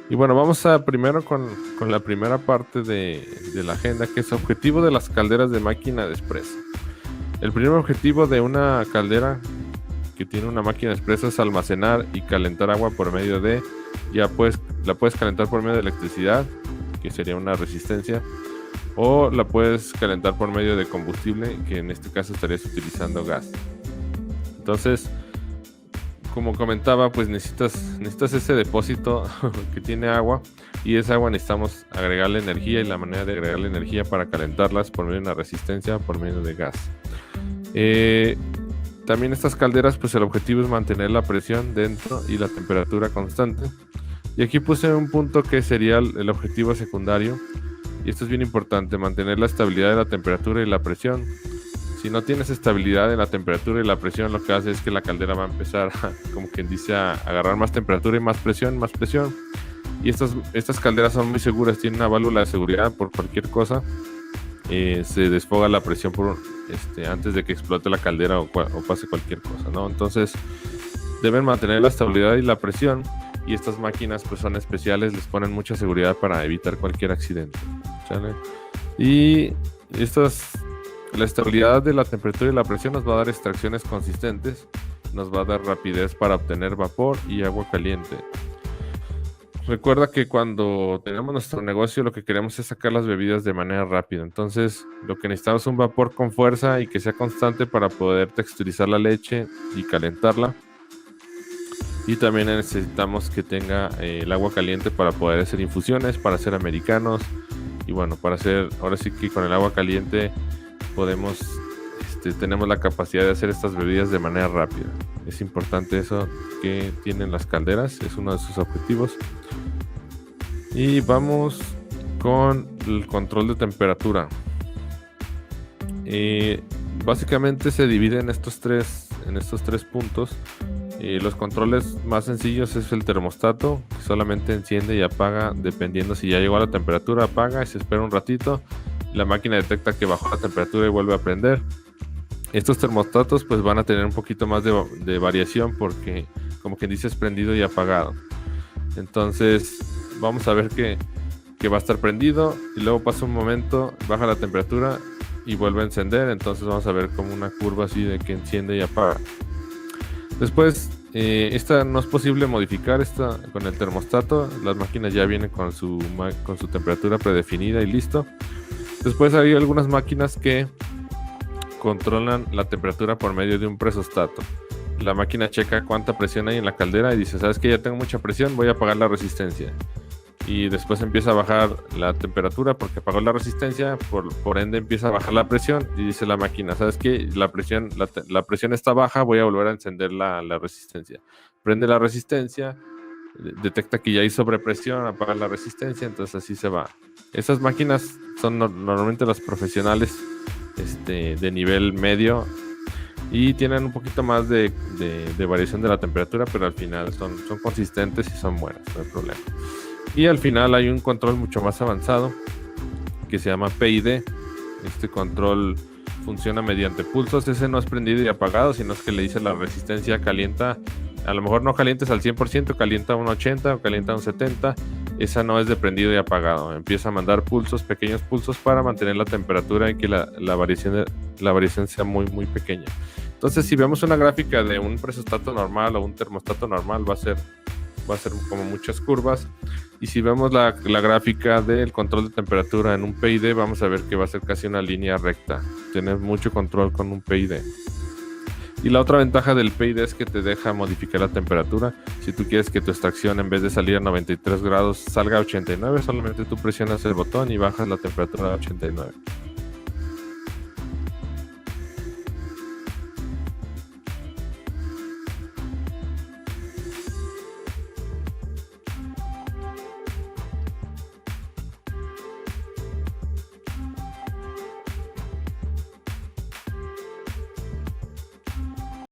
Y bueno, vamos a primero con la primera parte de la agenda, que es objetivo de las calderas de máquina de expreso. El primer objetivo de una caldera que tiene una máquina de expreso es almacenar y calentar agua por medio de, la puedes calentar por medio de electricidad, que sería una resistencia, o la puedes calentar por medio de combustible, que en este caso estarías utilizando gas. Entonces, como comentaba, pues necesitas ese depósito que tiene agua, y esa agua necesitamos agregarle energía, y la manera de agregarle energía para calentarlas por medio de una resistencia, por medio de gas. También estas calderas, pues el objetivo es mantener la presión dentro y la temperatura constante. Y aquí puse un punto que sería el objetivo secundario, y esto es bien importante: mantener la estabilidad de la temperatura y la presión. Si no tienes estabilidad en la temperatura y la presión, lo que hace es que la caldera va a empezar, como quien dice, a agarrar más temperatura y más presión, más presión. Y estas calderas son muy seguras, tienen una válvula de seguridad por cualquier cosa. Se desfoga la presión antes de que explote la caldera o pase cualquier cosa, ¿no? Entonces deben mantener la estabilidad y la presión, y estas máquinas pues son especiales, les ponen mucha seguridad para evitar cualquier accidente, ¿sale? Y la estabilidad de la temperatura y la presión nos va a dar extracciones consistentes, nos va a dar rapidez para obtener vapor y agua caliente. Recuerda que cuando tenemos nuestro negocio, lo que queremos es sacar las bebidas de manera rápida. Entonces, lo que necesitamos es un vapor con fuerza y que sea constante para poder texturizar la leche y calentarla. Y también necesitamos que tenga el agua caliente para poder hacer infusiones, para hacer americanos. Y bueno, ahora sí que con el agua caliente tenemos la capacidad de hacer estas bebidas de manera rápida. Es importante eso que tienen las calderas, es uno de sus objetivos. Y vamos con el control de temperatura. Básicamente se divide en estos tres puntos. Los controles más sencillos es el termostato, que solamente enciende y apaga dependiendo si ya llegó a la temperatura, apaga y se espera un ratito. La máquina detecta que bajó la temperatura y vuelve a prender. Estos termostatos pues van a tener un poquito más de variación, porque como quien dice es prendido y apagado. Entonces vamos a ver que va a estar prendido, y luego pasa un momento, baja la temperatura y vuelve a encender. Entonces vamos a ver como una curva así de que enciende y apaga. Después esta no es posible modificar con el termostato. Las máquinas ya vienen con su temperatura predefinida y listo. Después hay algunas máquinas que controlan la temperatura por medio de un presostato. La máquina checa cuánta presión hay en la caldera y dice: ¿sabes qué? Ya tengo mucha presión, voy a apagar la resistencia. Y después empieza a bajar la temperatura porque apagó la resistencia, por ende empieza a bajar la presión, y dice la máquina: ¿sabes qué? La presión está baja, voy a volver a encender la resistencia. Prende la resistencia, detecta que ya hay sobrepresión, apaga la resistencia, entonces así se va. Estas máquinas son normalmente las profesionales de nivel medio, y tienen un poquito más de variación de la temperatura, pero al final son consistentes y son buenas, no hay problema. Y al final hay un control mucho más avanzado que se llama PID. Este control funciona mediante pulsos. Ese no es prendido y apagado, sino es que le dice la resistencia: calienta, a lo mejor no calientes al 100%, calienta a un 80 o calienta a un 70. Esa no es de prendido y apagado. Empieza a mandar pulsos, pequeños pulsos, para mantener la temperatura y que la variación sea muy muy pequeña. Entonces, si vemos una gráfica de un presostato normal o un termostato normal, va a ser como muchas curvas. Y si vemos la gráfica del control de temperatura en un PID, vamos a ver que va a ser casi una línea recta. Tienes mucho control con un PID. Y la otra ventaja del PID es que te deja modificar la temperatura. Si tú quieres que tu extracción, en vez de salir a 93 grados, salga a 89, solamente tú presionas el botón y bajas la temperatura a 89.